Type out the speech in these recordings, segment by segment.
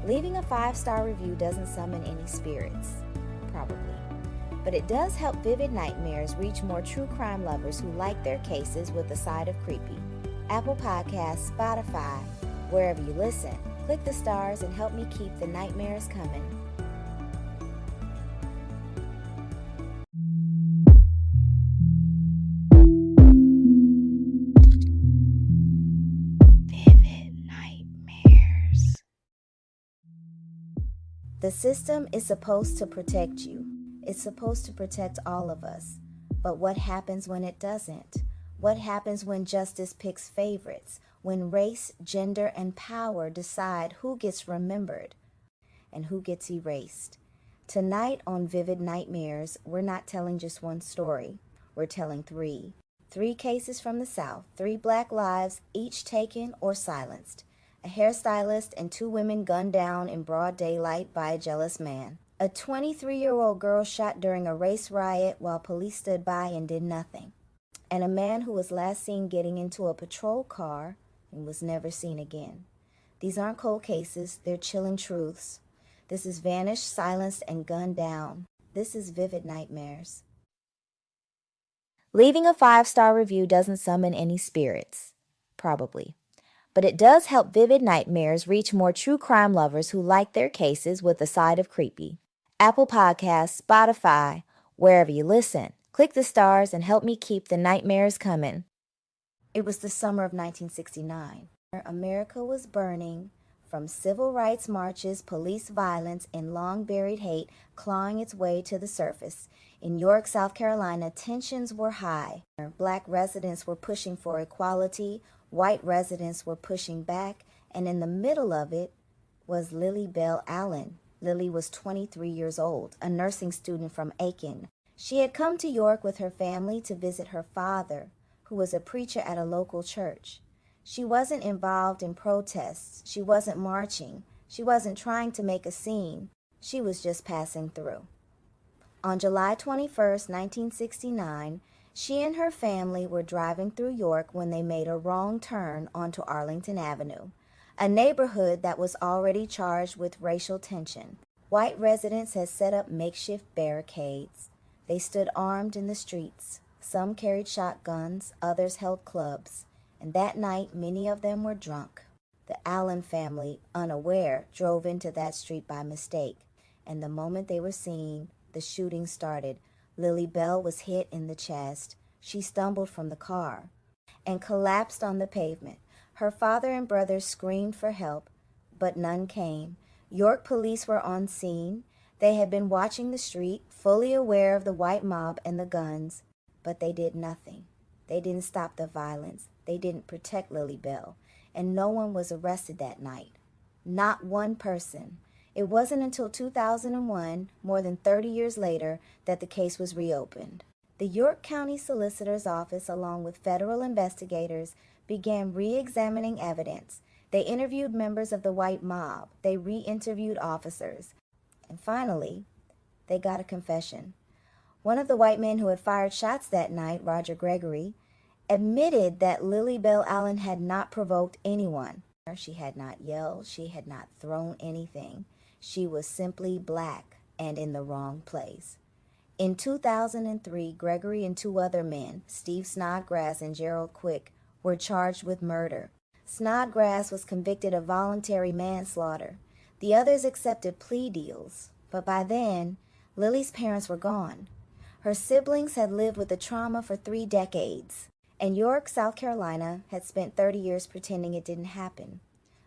Leaving a 5-star review doesn't summon any spirits, probably. But it does help Vivid Nightmares reach more true crime lovers who like their cases with a side of creepy. Apple Podcasts, Spotify, wherever you listen. Click the stars and help me keep the nightmares coming. Vivid Nightmares. The system is supposed to protect you. It's supposed to protect all of us. But what happens when it doesn't? What happens when justice picks favorites? When race, gender, and power decide who gets remembered and who gets erased? Tonight on Vivid Nightmares, we're not telling just one story. We're telling three. 3 cases from the South, 3 black lives, each taken or silenced. A hairstylist and 2 women gunned down in broad daylight by a jealous man. A 23-year-old girl shot during a race riot while police stood by and did nothing. And a man who was last seen getting into a patrol car and was never seen again. These aren't cold cases, they're chilling truths. This is vanished, silenced, and gunned down. This is Vivid Nightmares. Leaving a 5-star review doesn't summon any spirits, probably. But it does help Vivid Nightmares reach more true crime lovers who like their cases with a side of creepy. Apple Podcasts, Spotify, wherever you listen. Click the stars and help me keep the nightmares coming. It was the summer of 1969. America was burning, from civil rights marches, police violence, and long-buried hate clawing its way to the surface. In York, South Carolina, tensions were high. Black residents were pushing for equality, white residents were pushing back, and in the middle of it was Lillie Belle Allen. Lillie was 23 years old, a nursing student from Aiken. She had come to York with her family to visit her father, who was a preacher at a local church. She wasn't involved in protests. She wasn't marching. She wasn't trying to make a scene. She was just passing through. On July 21st, 1969, she and her family were driving through York when they made a wrong turn onto Arlington Avenue, a neighborhood that was already charged with racial tension. White residents had set up makeshift barricades. They stood armed in the streets. Some carried shotguns, others held clubs, and that night many of them were drunk. The Allen family, unaware, drove into that street by mistake, and the moment they were seen, the shooting started. Lillie Belle was hit in the chest. She stumbled from the car and collapsed on the pavement. Her father and brother screamed for help, but none came. York police were on scene. They had been watching the street, fully aware of the white mob and the guns, but they did nothing. They didn't stop the violence. They didn't protect Lillie Belle, and no one was arrested that night. Not one person. It wasn't until 2001, more than 30 years later, that the case was reopened. The York County Solicitor's Office, along with federal investigators, began re-examining evidence. They interviewed members of the white mob. They re-interviewed officers. And finally, they got a confession. One of the white men who had fired shots that night, Roger Gregory, admitted that Lillie Belle Allen had not provoked anyone. She had not yelled. She had not thrown anything. She was simply black and in the wrong place. In 2003, Gregory and 2 other men, Steve Snodgrass and Gerald Quick, were charged with murder. Snodgrass was convicted of voluntary manslaughter. The others accepted plea deals, but by then, Lillie's parents were gone. Her siblings had lived with the trauma for 3 decades, and York, South Carolina, had spent 30 years pretending it didn't happen.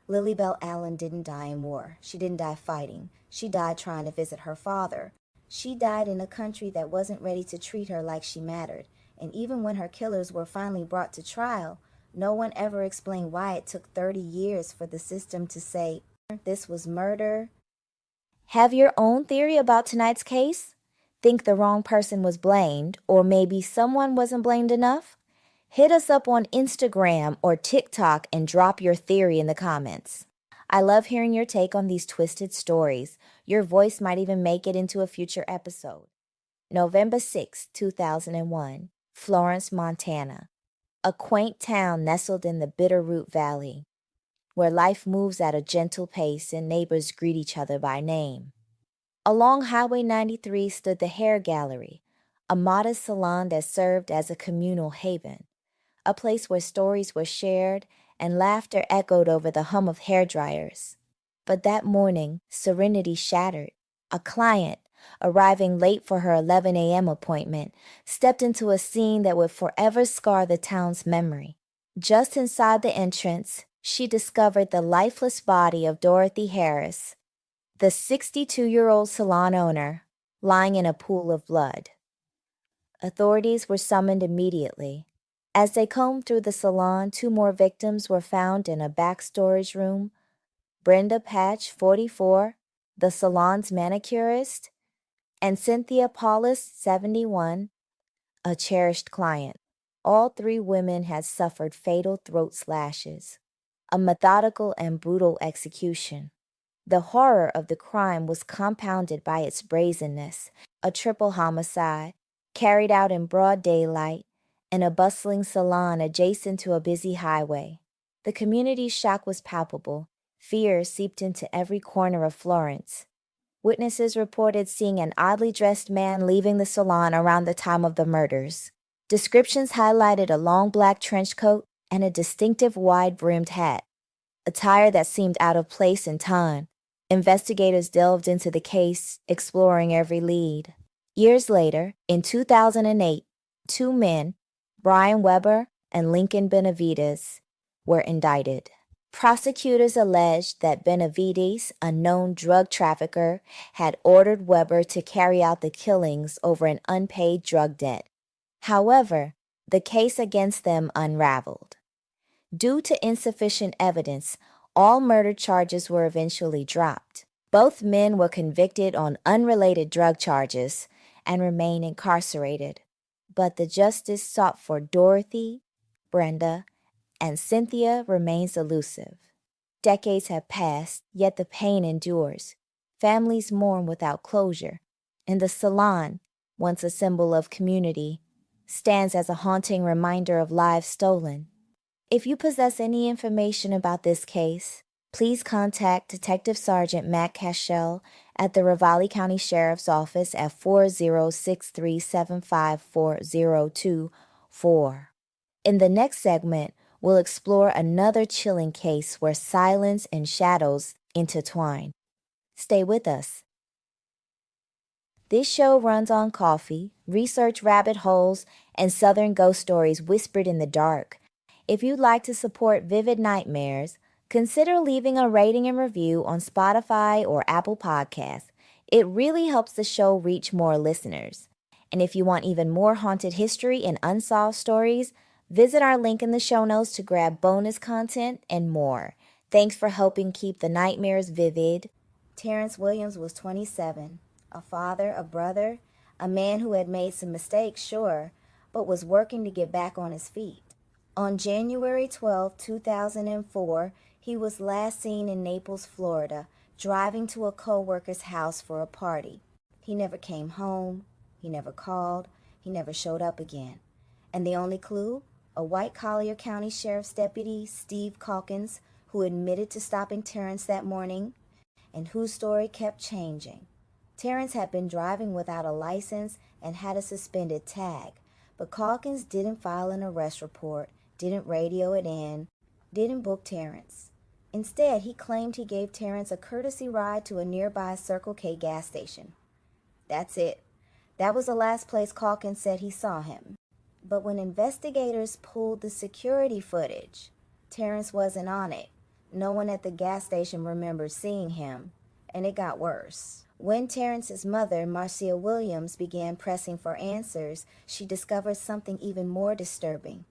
Lillie Belle Allen didn't die in war. She didn't die fighting. She died trying to visit her father. She died in a country that wasn't ready to treat her like she mattered, and even when her killers were finally brought to trial, no one ever explained why it took 30 years for the system to say, this was murder. Have your own theory about tonight's case? Think the wrong person was blamed, or maybe someone wasn't blamed enough? Hit us up on Instagram or TikTok and drop your theory in the comments. I love hearing your take on these twisted stories. Your voice might even make it into a future episode. November 6, 2001, Florence, Montana. A quaint town nestled in the Bitterroot Valley. where life moves at a gentle pace and neighbors greet each other by name. Along Highway 93 stood the Hair Gallery, a modest salon that served as a communal haven, a place where stories were shared and laughter echoed over the hum of hairdryers. But that morning, serenity shattered. A client, arriving late for her 11 a.m. appointment, stepped into a scene that would forever scar the town's memory. Just inside the entrance, she discovered the lifeless body of Dorothy Harris, the 62-year-old salon owner, lying in a pool of blood. Authorities were summoned immediately. As they combed through the salon, 2 more victims were found in a back storage room. Brenda Patch, 44, the salon's manicurist, and Cynthia Paulus, 71, a cherished client. All 3 women had suffered fatal throat slashes, a methodical and brutal execution. The horror of the crime was compounded by its brazenness, a triple homicide, carried out in broad daylight, in a bustling salon adjacent to a busy highway. The community's shock was palpable. Fear seeped into every corner of Florence. Witnesses reported seeing an oddly dressed man leaving the salon around the time of the murders. Descriptions highlighted a long black trench coat and a distinctive wide-brimmed hat, attire that seemed out of place and time. Investigators delved into the case, exploring every lead. Years later, in 2008, 2 men, Brian Weber and Lincoln Benavides, were indicted. Prosecutors alleged that Benavides, a known drug trafficker, had ordered Weber to carry out the killings over an unpaid drug debt. However, the case against them unraveled. Due to insufficient evidence, all murder charges were eventually dropped. Both men were convicted on unrelated drug charges and remain incarcerated. But the justice sought for Dorothy, Brenda, and Cynthia remains elusive. Decades have passed, yet the pain endures. Families mourn without closure, and the salon, once a symbol of community, stands as a haunting reminder of lives stolen. If you possess any information about this case, please contact Detective Sergeant Matt Cashell at the Ravalli County Sheriff's Office at 406-375-4024. In the next segment, we'll explore another chilling case where silence and shadows intertwine. Stay with us. This show runs on coffee, research rabbit holes, and Southern ghost stories whispered in the dark. If you'd like to support Vivid Nightmares, consider leaving a rating and review on Spotify or Apple Podcasts. It really helps the show reach more listeners. And if you want even more haunted history and unsolved stories, visit our link in the show notes to grab bonus content and more. Thanks for helping keep the nightmares vivid. Terrance Williams was 27, a father, a brother, a man who had made some mistakes, sure, but was working to get back on his feet. On January 12, 2004, he was last seen in Naples, Florida, driving to a co-worker's house for a party. He never came home, he never called, he never showed up again. And the only clue? A white Collier County Sheriff's Deputy, Steve Calkins, who admitted to stopping Terrance that morning, and whose story kept changing. Terrance had been driving without a license and had a suspended tag, but Calkins didn't file an arrest report, didn't radio it in, didn't book Terrance. Instead, he claimed he gave Terrance a courtesy ride to a nearby Circle K gas station. That's it. That was the last place Calkins said he saw him. But when investigators pulled the security footage, Terrance wasn't on it. No one at the gas station remembered seeing him, and it got worse. When Terrance's mother, Marcia Williams, began pressing for answers, she discovered something even more disturbing.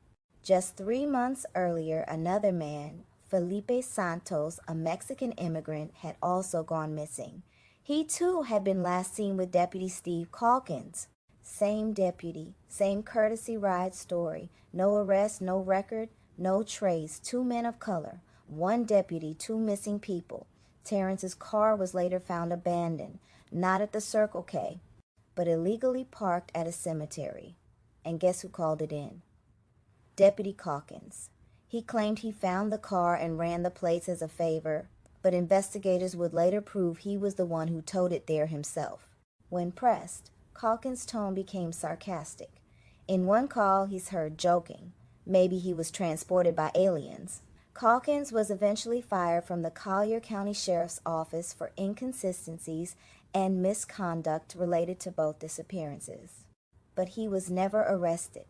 Just 3 months earlier, another man, Felipe Santos, a Mexican immigrant, had also gone missing. He too had been last seen with Deputy Steve Calkins. Same deputy, same courtesy ride story. No arrest, no record, no trace. 2 men of color. 1 deputy, 2 missing people. Terrance's car was later found abandoned, not at the Circle K, but illegally parked at a cemetery. And guess who called it in? Deputy Calkins. He claimed he found the car and ran the plates as a favor, but investigators would later prove he was the one who towed it there himself. When pressed, Calkins' tone became sarcastic. In one call, he's heard joking. Maybe he was transported by aliens. Calkins was eventually fired from the Collier County Sheriff's Office for inconsistencies and misconduct related to both disappearances. But he was never arrested,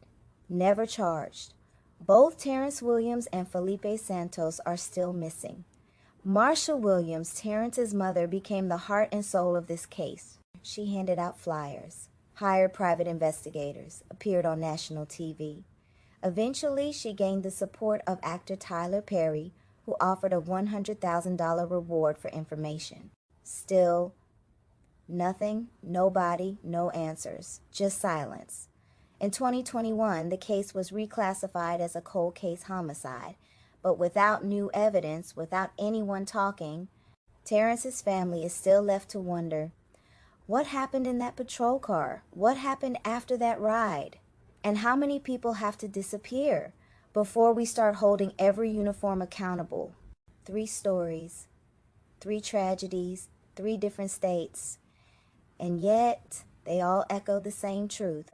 never charged. Both Terrance Williams and Felipe Santos are still missing. Marsha Williams, Terrance's mother, became the heart and soul of this case. She handed out flyers, hired private investigators, appeared on national TV. Eventually, she gained the support of actor Tyler Perry, who offered a $100,000 reward for information. Still, nothing, nobody, no answers, just silence. In 2021, the case was reclassified as a cold case homicide, but without new evidence, without anyone talking, Terrance's family is still left to wonder, what happened in that patrol car? What happened after that ride? And how many people have to disappear before we start holding every uniform accountable? 3 stories, 3 tragedies, 3 different states, and yet they all echo the same truth.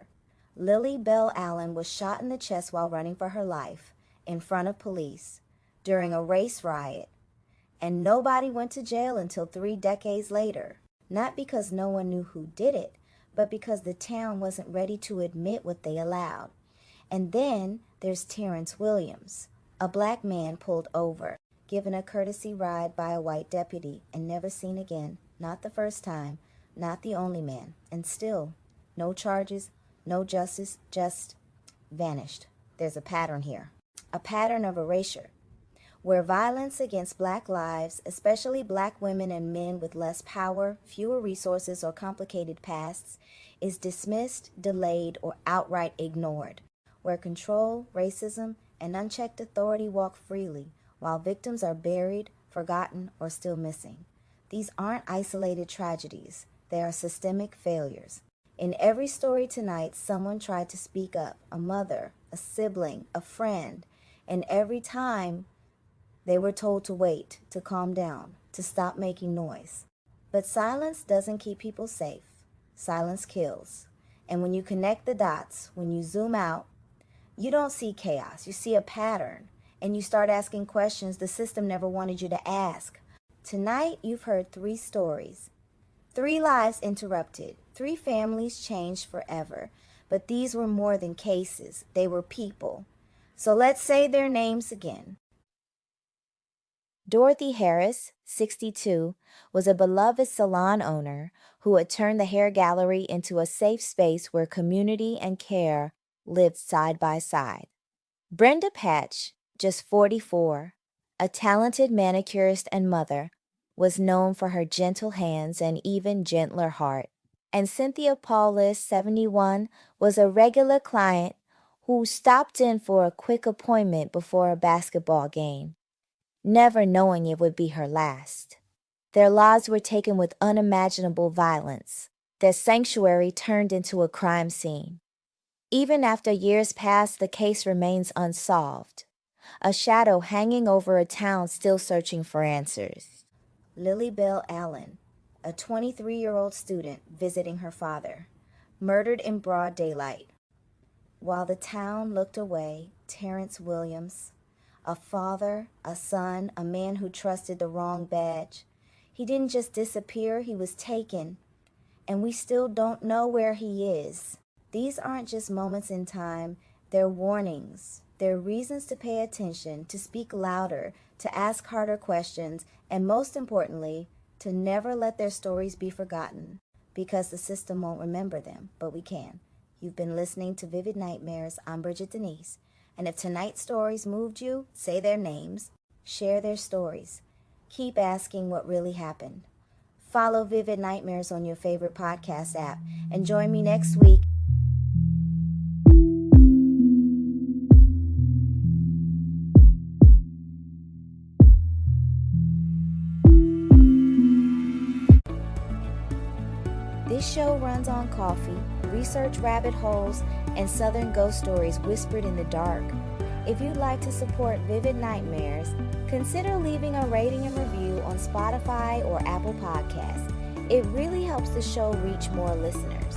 Lillie Belle Allen was shot in the chest while running for her life in front of police during a race riot, and nobody went to jail until 3 decades later. Not because no one knew who did it, but because the town wasn't ready to admit what they allowed. And then there's Terrance Williams, a black man pulled over, given a courtesy ride by a white deputy, and never seen again. Not the first time, not the only man. And still, no charges, no justice, just vanished. There's a pattern here. A pattern of erasure, where violence against black lives, especially black women and men with less power, fewer resources, or complicated pasts, is dismissed, delayed, or outright ignored, where control, racism, and unchecked authority walk freely, while victims are buried, forgotten, or still missing. These aren't isolated tragedies. They are systemic failures. In every story tonight, someone tried to speak up, a mother, a sibling, a friend, and every time, they were told to wait, to calm down, to stop making noise. But silence doesn't keep people safe. Silence kills. And when you connect the dots, when you zoom out, you don't see chaos. You see a pattern. And you start asking questions the system never wanted you to ask. Tonight, you've heard 3 stories. 3 lives interrupted. 3 families changed forever. But these were more than cases. They were people. So let's say their names again. Dorothy Harris, 62, was a beloved salon owner who had turned the hair gallery into a safe space where community and care lived side by side. Brenda Patch, just 44, a talented manicurist and mother, was known for her gentle hands and even gentler heart. And Cynthia Paulus, 71, was a regular client who stopped in for a quick appointment before a basketball game, never knowing it would be her last. Their lives were taken with unimaginable violence. Their sanctuary turned into a crime scene. Even after years pass, the case remains unsolved, a shadow hanging over a town still searching for answers. Lillie Belle Allen, a 23-year-old student visiting her father, murdered in broad daylight. While the town looked away, Terrance Williams, a father, a son, a man who trusted the wrong badge. He didn't just disappear, he was taken. And we still don't know where he is. These aren't just moments in time, they're warnings. They're reasons to pay attention, to speak louder, to ask harder questions, and most importantly, to never let their stories be forgotten, because the system won't remember them, but we can. You've been listening to Vivid Nightmares. I'm Bridgett Densie. And if tonight's stories moved you, say their names, share their stories. Keep asking what really happened. Follow Vivid Nightmares on your favorite podcast app and join me next week. This show runs on coffee, research rabbit holes, and Southern ghost stories whispered in the dark. If you'd like to support Vivid Nightmares, consider leaving a rating and review on Spotify or Apple Podcasts. It really helps the show reach more listeners.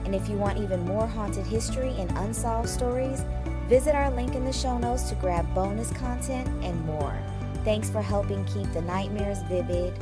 And if you want even more haunted history and unsolved stories, visit our link in the show notes to grab bonus content and more. Thanks for helping keep the nightmares vivid